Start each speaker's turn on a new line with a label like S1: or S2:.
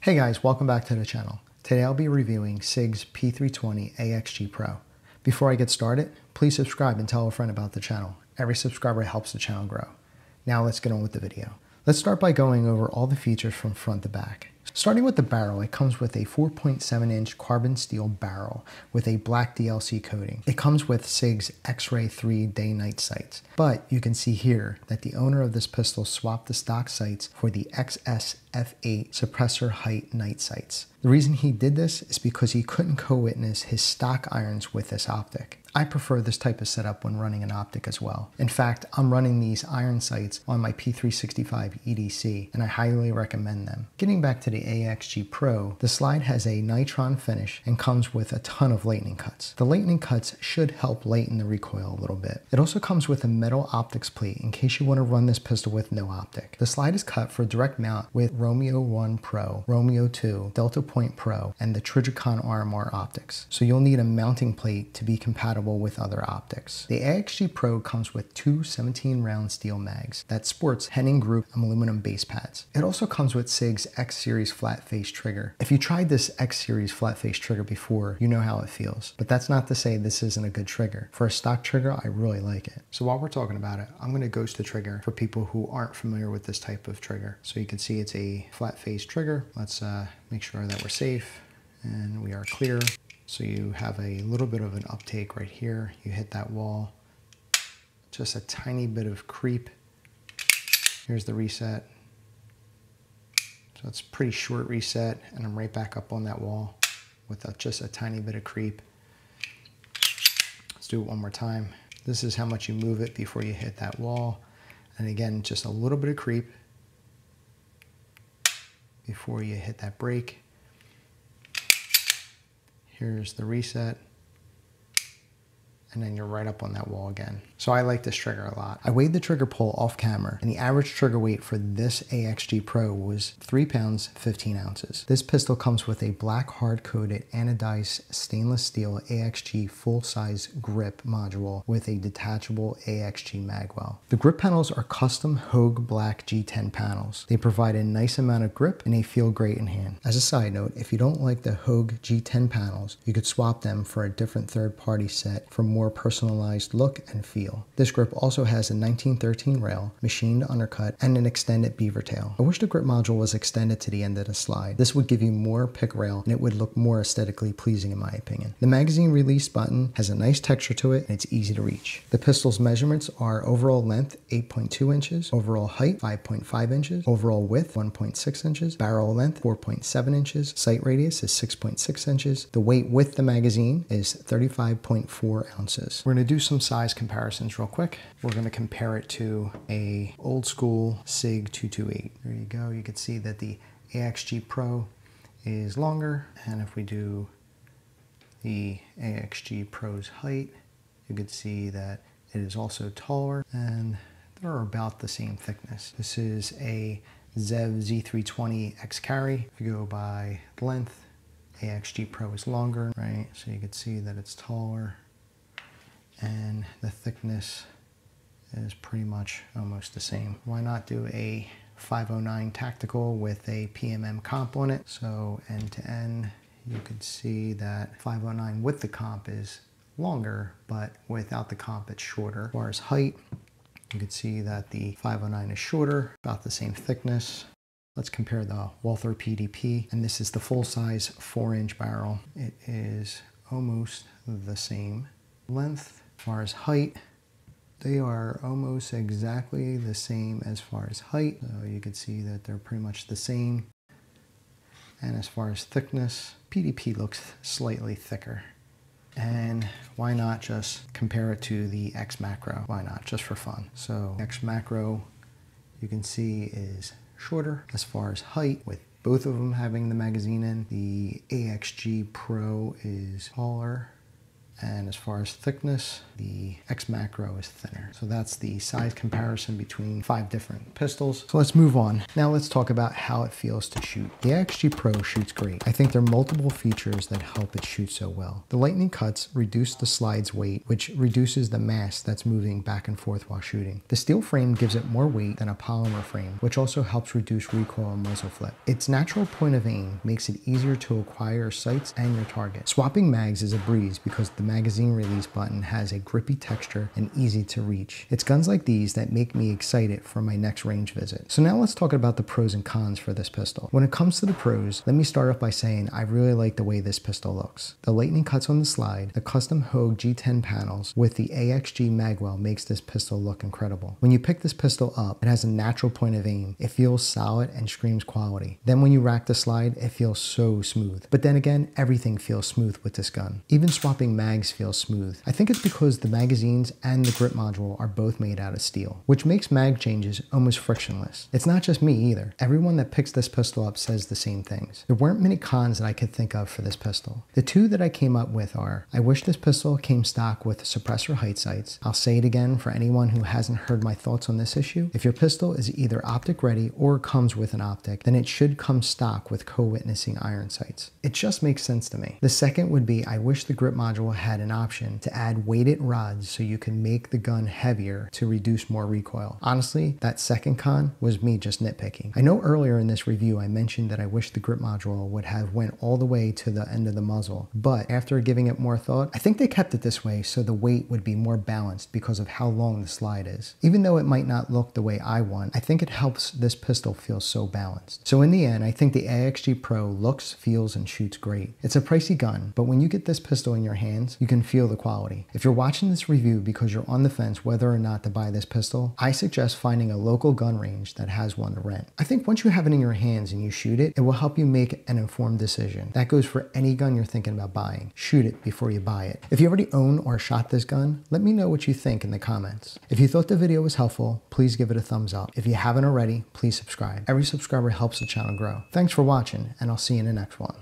S1: Hey guys, welcome back to the channel. Today I'll be reviewing SIG's P320 AXG Pro. Before I get started, please subscribe and tell a friend about the channel. Every subscriber helps the channel grow. Now let's get on with the video. Let's start by going over all the features from front to back. Starting with the barrel, it comes with a 4.7-inch carbon steel barrel with a black DLC coating. It comes with SIG's X-Ray 3 day-night sights, but you can see here that the owner of this pistol swapped the stock sights for the XS F8 suppressor height night sights. The reason he did this is because he couldn't co-witness his stock irons with this optic. I prefer this type of setup when running an optic as well. In fact, I'm running these iron sights on my P365 EDC, and I highly recommend them. Getting back to the AXG Pro, the slide has a nitron finish and comes with a ton of lightning cuts. The lightning cuts should help lighten the recoil a little bit. It also comes with a metal optics plate in case you want to run this pistol with no optic. The slide is cut for direct mount with Romeo 1 Pro, Romeo 2, Delta Point Pro, and the Trijicon RMR optics. So you'll need a mounting plate to be compatible with other optics. The AXG Pro comes with two 17-round steel mags that sports Henning Group aluminum base pads. It also comes with SIG's X Series flat face trigger. If you tried this X Series flat face trigger before, you know how it feels. But that's not to say this isn't a good trigger. For a stock trigger, I really like it. So while we're talking about it, I'm going to ghost the trigger for people who aren't familiar with this type of trigger. So you can see it's a flat face trigger. Let's make sure that we're safe and we are clear. So you have a little bit of an uptake right here. You hit that wall, just a tiny bit of creep. Here's the reset. So it's a pretty short reset, and I'm right back up on that wall with just a tiny bit of creep. Let's do it one more time. This is how much you move it before you hit that wall. And again, just a little bit of creep before you hit that brake. Here's the reset, and then you're right up on that wall again. So I like this trigger a lot. I weighed the trigger pull off camera, and the average trigger weight for this AXG Pro was 3 pounds 15 ounces. This pistol comes with a black hard-coated anodized stainless steel AXG full-size grip module with a detachable AXG magwell. The grip panels are custom Hogue black G10 panels. They provide a nice amount of grip and they feel great in hand. As a side note, if you don't like the Hogue G10 panels, you could swap them for a different third-party set for more personalized look and feel. This grip also has a 1913 rail, machined undercut, and an extended beaver tail. I wish the grip module was extended to the end of the slide. This would give you more pick rail and it would look more aesthetically pleasing in my opinion. The magazine release button has a nice texture to it and it's easy to reach. The pistol's measurements are overall length 8.2 inches, overall height 5.5 inches, overall width 1.6 inches, barrel length 4.7 inches, sight radius is 6.6 inches. The weight with the magazine is 35.4 ounces. We're going to do some size comparisons real quick. We're going to compare it to a old school SIG 228. There you go. You can see that the AXG Pro is longer, and if we do the AXG Pro's height, you can see that it is also taller, and they're about the same thickness. This is a ZEV Z320 X carry. If you go by length, AXG Pro is longer, right? So you can see that it's taller, and the thickness is pretty much almost the same. Why not do a 509 tactical with a PMM comp on it? So end to end, you could see that 509 with the comp is longer, but without the comp it's shorter. As far as height, you can see that the 509 is shorter, about the same thickness. Let's compare the Walther PDP, and this is the full-size 4-inch barrel. It is almost the same length. As far as height, they are almost exactly the same as far as height. So you can see that they're pretty much the same. And as far as thickness, PDP looks slightly thicker. And why not just compare it to the XMacro? Why not? Just for fun. So XMacro, you can see, is shorter. As far as height, with both of them having the magazine in, the AXG Pro is taller. And as far as thickness, the XMacro is thinner. So that's the size comparison between 5 different pistols. So let's move on. Now let's talk about how it feels to shoot. The AXG Pro shoots great. I think there are multiple features that help it shoot so well. The lightning cuts reduce the slide's weight, which reduces the mass that's moving back and forth while shooting. The steel frame gives it more weight than a polymer frame, which also helps reduce recoil and muzzle flip. Its natural point of aim makes it easier to acquire your sights and your target. Swapping mags is a breeze because the magazine release button has a grippy texture and easy to reach. It's guns like these that make me excited for my next range visit. So now let's talk about the pros and cons for this pistol. When it comes to the pros, let me start off by saying I really like the way this pistol looks. The lightning cuts on the slide, the custom Hogue G10 panels with the AXG magwell makes this pistol look incredible. When you pick this pistol up, it has a natural point of aim. It feels solid and screams quality. Then when you rack the slide, it feels so smooth. But then again, everything feels smooth with this gun. Even swapping mags feels smooth. I think it's because the magazines and the grip module are both made out of steel, which makes mag changes almost frictionless. It's not just me either. Everyone that picks this pistol up says the same things. There weren't many cons that I could think of for this pistol. The 2 that I came up with are, I wish this pistol came stock with suppressor height sights. I'll say it again for anyone who hasn't heard my thoughts on this issue. If your pistol is either optic ready or comes with an optic, then it should come stock with co-witnessing iron sights. It just makes sense to me. The second would be, I wish the grip module had an option to add weighted rods so you can make the gun heavier to reduce more recoil. Honestly, that second con was me just nitpicking. I know earlier in this review I mentioned that I wish the grip module would have went all the way to the end of the muzzle, but after giving it more thought, I think they kept it this way so the weight would be more balanced because of how long the slide is. Even though it might not look the way I want, I think it helps this pistol feel so balanced. So in the end, I think the AXG Pro looks, feels, and shoots great. It's a pricey gun, but when you get this pistol in your hands, you can feel the quality. If you're watching this review because you're on the fence whether or not to buy this pistol, I suggest finding a local gun range that has one to rent. I think once you have it in your hands and you shoot it, it will help you make an informed decision. That goes for any gun you're thinking about buying. Shoot it before you buy it. If you already own or shot this gun, let me know what you think in the comments. If you thought the video was helpful, please give it a thumbs up. If you haven't already, please subscribe. Every subscriber helps the channel grow. Thanks for watching, and I'll see you in the next one.